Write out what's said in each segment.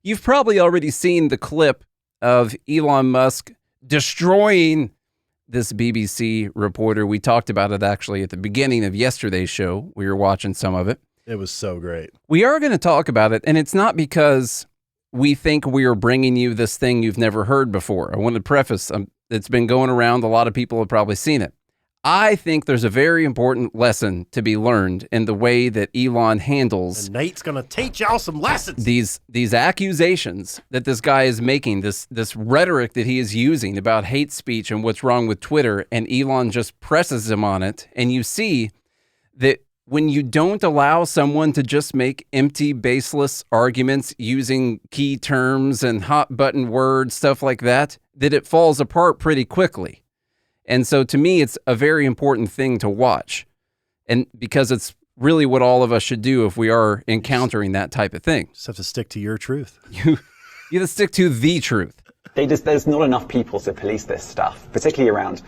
You've probably already seen the clip of Elon Musk destroying this BBC reporter. We talked about it actually at the beginning of yesterday's show. We were watching some of it. It was so great. We are going to talk about it, and it's not because we think we are bringing you this thing you've never heard before. I want to preface, it's been going around. A lot of people have probably seen it. I think there's a very important lesson to be learned in the way that Elon handles. And Nate's going to teach y'all some lessons. These accusations that this guy is making, this rhetoric that he is using about hate speech and what's wrong with Twitter, and Elon just presses him on it. And you see that when you don't allow someone to just make empty, baseless arguments using key terms and hot button words, stuff like that, that it falls apart pretty quickly. And so to me, it's a very important thing to watch. And because it's really what all of us should do if we are encountering that type of thing. Just have to stick to your truth. You have to stick to the truth. There's not enough people to police this stuff, particularly around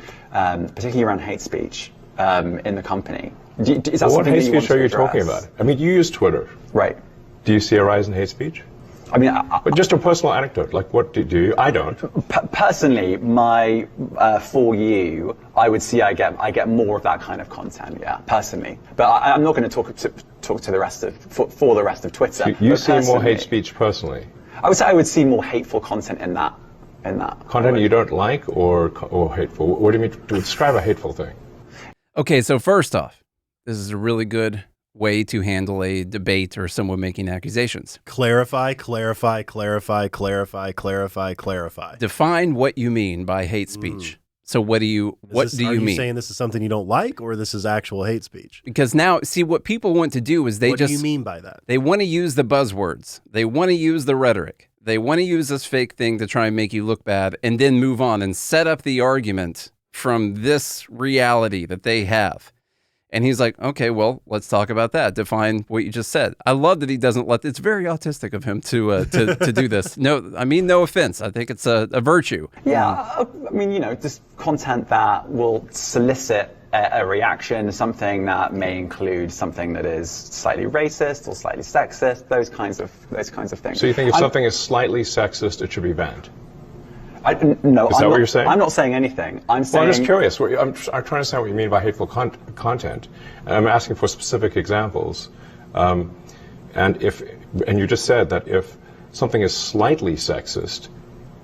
hate speech in the company. Is that what hate speech are you talking about? I mean, you use Twitter. Right. Do you see a rise in hate speech? I mean, but just a personal anecdote, like what do you? I don't. Personally, for you, I would see I get more of that kind of content, yeah, personally. But I'm not going to talk to the rest of, for the rest of Twitter. So you see more hate speech personally? I would say I would see more hateful content in that. Content you don't like or hateful? What do you mean to describe a hateful thing? Okay, so first off, this is a really good way to handle a debate or someone making accusations. Clarify. Define what you mean by hate speech. So what do you mean? Are you saying this is something you don't like, or this is actual hate speech? Because now, see, what people want to do is what do you mean by that? They want to use the buzzwords. They want to use the rhetoric. They want to use this fake thing to try and make you look bad and then move on and set up the argument from this reality that they have. And he's like, okay, well, let's talk about that. Define what you just said. I love that he doesn't it's very autistic of him to do this. No, I mean, no offense. I think it's a virtue. Yeah, I mean, just content that will solicit a reaction, something that may include something that is slightly racist or slightly sexist, those kinds of things. So you think if something is slightly sexist, it should be banned? No, is that what you're saying? I'm not saying anything. I'm just curious. I'm trying to understand what you mean by hateful content. And I'm asking for specific examples. And you just said that if something is slightly sexist,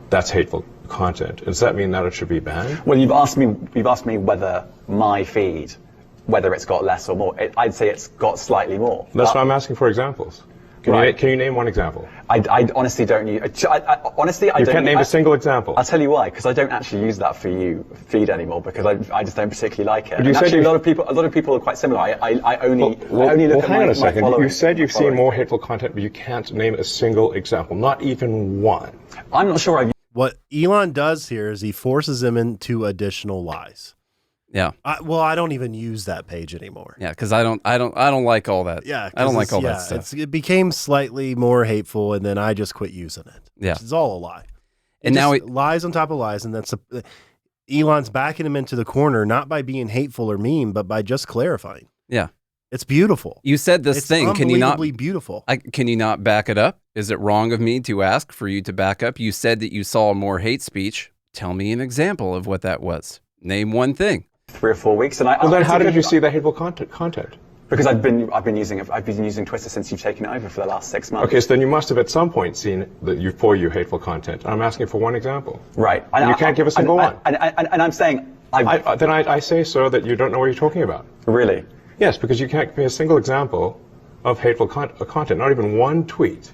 that's hateful content. Does that mean that it should be banned? Well, you've asked me whether my feed, whether it's got less or more. I'd say it's got slightly more. That's why I'm asking for examples. Can you name one example? I honestly don't use. Honestly, I you don't. can't name a single example. I'll tell you why. Because I don't actually use that for you feed anymore. Because I just don't particularly like it. But you said actually, a lot of people are quite similar. I only look at hang on my a second. following. You said you've seen more hateful content, but you can't name a single example, not even one. I'm not sure. What Elon does here is he forces them into additional lies. Yeah. I don't even use that page anymore. Yeah, because I don't like all that. Yeah, I don't like all that stuff. It became slightly more hateful, and then I just quit using it. Yeah, it's all a lie. And now lies on top of lies, and that's Elon's backing him into the corner, not by being hateful or mean, but by just clarifying. Yeah, it's beautiful. You said this thing. Can you not? Beautiful. Can you not back it up? Is it wrong of me to ask for you to back up? You said that you saw more hate speech. Tell me an example of what that was. Name one thing. 3 or 4 weeks, and then how did you see the hateful content? Because I've been using Twitter since you've taken it over for the last 6 months. Okay, so then you must have at some point seen for you hateful content. I'm asking for one example. Right. You can't give a single one. And I'm saying I say, sir, that you don't know what you're talking about. Really? Yes, because you can't give me a single example of hateful content, not even one tweet,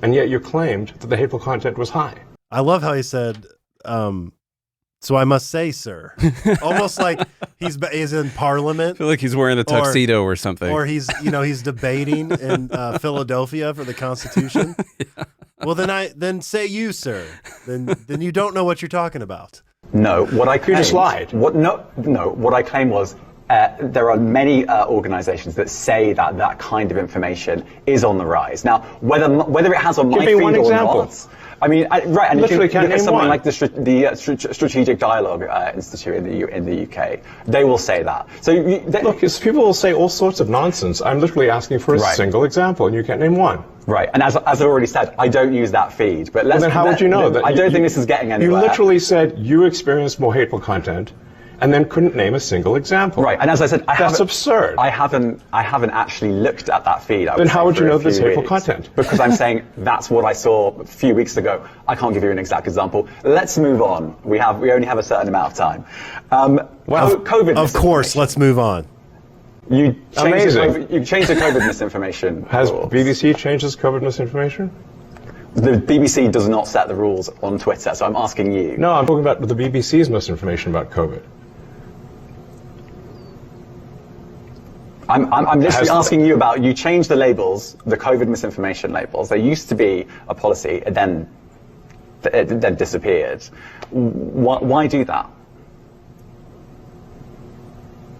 and yet you claimed that the hateful content was high. I love how he said, so I must say, sir, almost like he's in Parliament. I feel like he's wearing a tuxedo or something. Or he's debating in Philadelphia for the Constitution. Yeah. Well, then say you, sir. Then you don't know what you're talking about. No, what I claimed. You just lied. What I claimed was there are many organizations that say that that kind of information is on the rise. Now, whether it has on my Give me feed one or example. not, I mean, right, and Literally you can can't look at name something one. like the Strategic Dialogue Institute in the UK. They will say that. So Look, people will say all sorts of nonsense. I'm literally asking for a Right. single example, and you can't name one. right, and as I already said, I don't use that feed. But Well, then how would you know that? I don't think this is getting anywhere. You literally said you experienced more hateful content, and then couldn't name a single example. Right, and as I said, That's absurd. I haven't actually looked at that feed. Then how would you know this there's hateful content? Because I'm saying that's what I saw a few weeks ago. I can't give you an exact example. Let's move on. We only have a certain amount of time. COVID. Of course, let's move on. You Amazing. You changed the COVID misinformation. Has rules. BBC changed its COVID misinformation? The BBC does not set the rules on Twitter, so I'm asking you. No, I'm talking about the BBC's misinformation about COVID. I'm literally asking you about, you changed the labels, the COVID misinformation labels. There used to be a policy, it then disappeared. Why do that?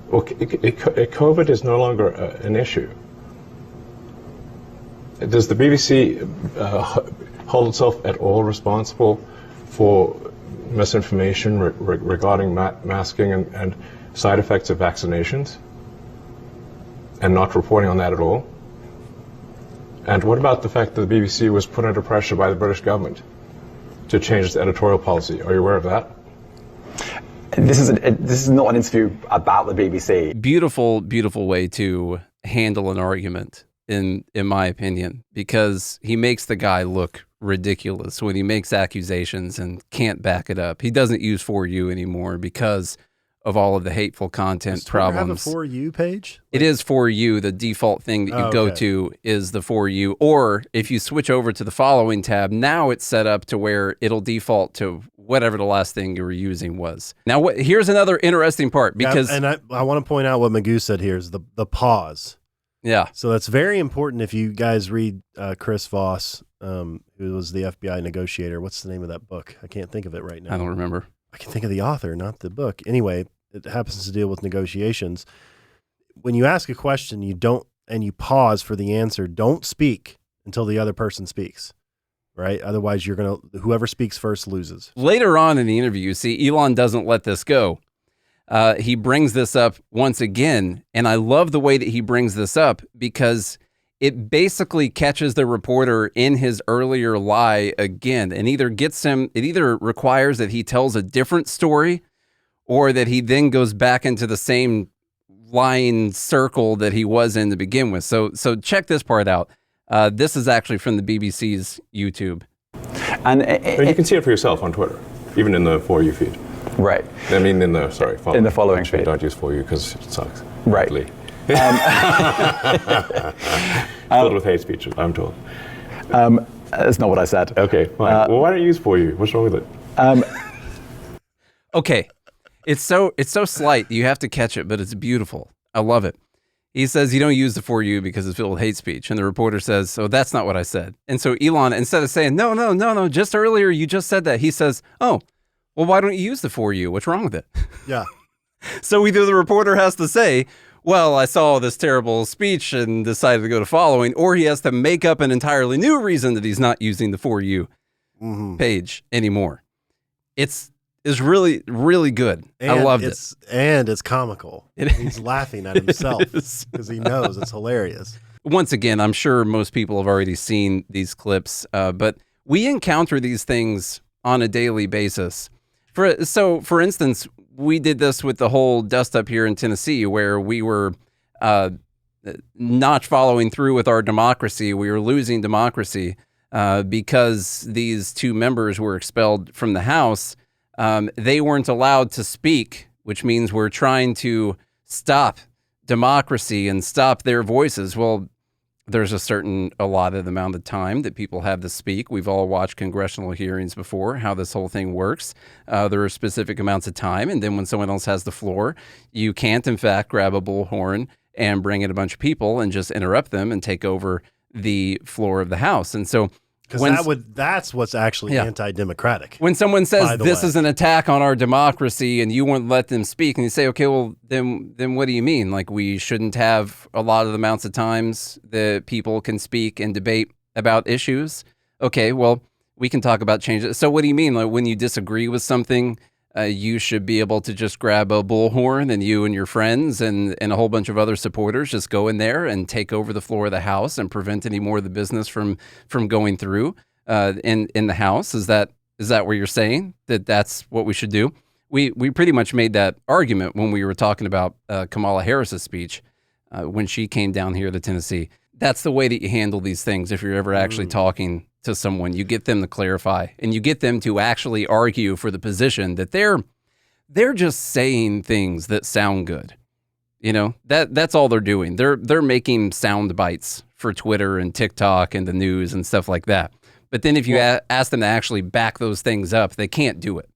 Well, COVID is no longer an issue. Does the BBC hold itself at all responsible for misinformation regarding masking and side effects of vaccinations? And not reporting on that at all? And what about the fact that the BBC was put under pressure by the British government to change its editorial policy? Are you aware of that? This is not an interview about the BBC. Beautiful, beautiful way to handle an argument, in my opinion, because he makes the guy look ridiculous when he makes accusations and can't back it up. He doesn't use For You anymore because of all of the hateful content Does Twitter problems. have a For You page? It is For You. The default thing that you go to is the For You. Or if you switch over to the following tab, now it's set up to where it'll default to whatever the last thing you were using was. Now, here's another interesting part because... And I want to point out what Magoo said here is the pause. Yeah. So that's very important if you guys read Chris Voss, who was the FBI negotiator. What's the name of that book? I can't think of it right now. I don't remember. I can think of the author, not the book. Anyway, it happens to deal with negotiations. When you ask a question, you pause for the answer. Don't speak until the other person speaks, right? Otherwise, whoever speaks first loses. Later on in the interview, you see Elon doesn't let this go. He brings this up once again, and I love the way that he brings this up because it basically catches the reporter in his earlier lie again, and it either requires that he tells a different story or that he then goes back into the same lying circle that he was in to begin with. So check this part out. This is actually from the BBC's YouTube. And you can see it for yourself on Twitter, even in the For You feed. Right. I mean, in the following Actually, feed. Don't use For You because it sucks. Right. Filled with hate speech, I'm told. That's not what I said. Okay, fine. Well, why don't you use For You? What's wrong with it? Okay. It's so slight. You have to catch it, but it's beautiful. I love it. He says you don't use the For You because it's filled with hate speech. And the reporter says, so that's not what I said. And so Elon, instead of saying, no, just earlier you just said that, he says, oh, well, why don't you use the For You? What's wrong with it? Yeah. So either the reporter has to say, well, I saw this terrible speech and decided to go to following, or he has to make up an entirely new reason that he's not using the For You page anymore. It's really, really good. I loved it. And it's comical. He's laughing at himself because he knows it's hilarious. Once again, I'm sure most people have already seen these clips, but we encounter these things on a daily basis. For instance, we did this with the whole dust up here in Tennessee, where we were not following through with our democracy. We were losing democracy because these two members were expelled from the House. They weren't allowed to speak, which means we're trying to stop democracy and stop their voices. Well, there's a certain allotted amount of time that people have to speak. We've all watched congressional hearings before, how this whole thing works. There are specific amounts of time, and then when someone else has the floor, you can't, in fact, grab a bullhorn and bring in a bunch of people and just interrupt them and take over the floor of the House. And so Because that's what's actually anti-democratic. When someone says this way. is an attack on our democracy and you won't let them speak, and you say, okay, well, then what do you mean? Like, we shouldn't have a lot of the amounts of times that people can speak and debate about issues? Okay, well, we can talk about changes. So what do you mean? Like, when you disagree with something, you should be able to just grab a bullhorn, and you and your friends and a whole bunch of other supporters just go in there and take over the floor of the House and prevent any more of the business from going through in the House. Is that what you're saying, that that's what we should do? We pretty much made that argument when we were talking about Kamala Harris's speech when she came down here to Tennessee. That's the way that you handle these things. If you're ever actually talking to someone, you get them to clarify, and you get them to actually argue for the position that they're just saying things that sound good. You know, that's all they're doing. They're making sound bites for Twitter and TikTok and the news and stuff like that. But then if you ask them to actually back those things up, they can't do it.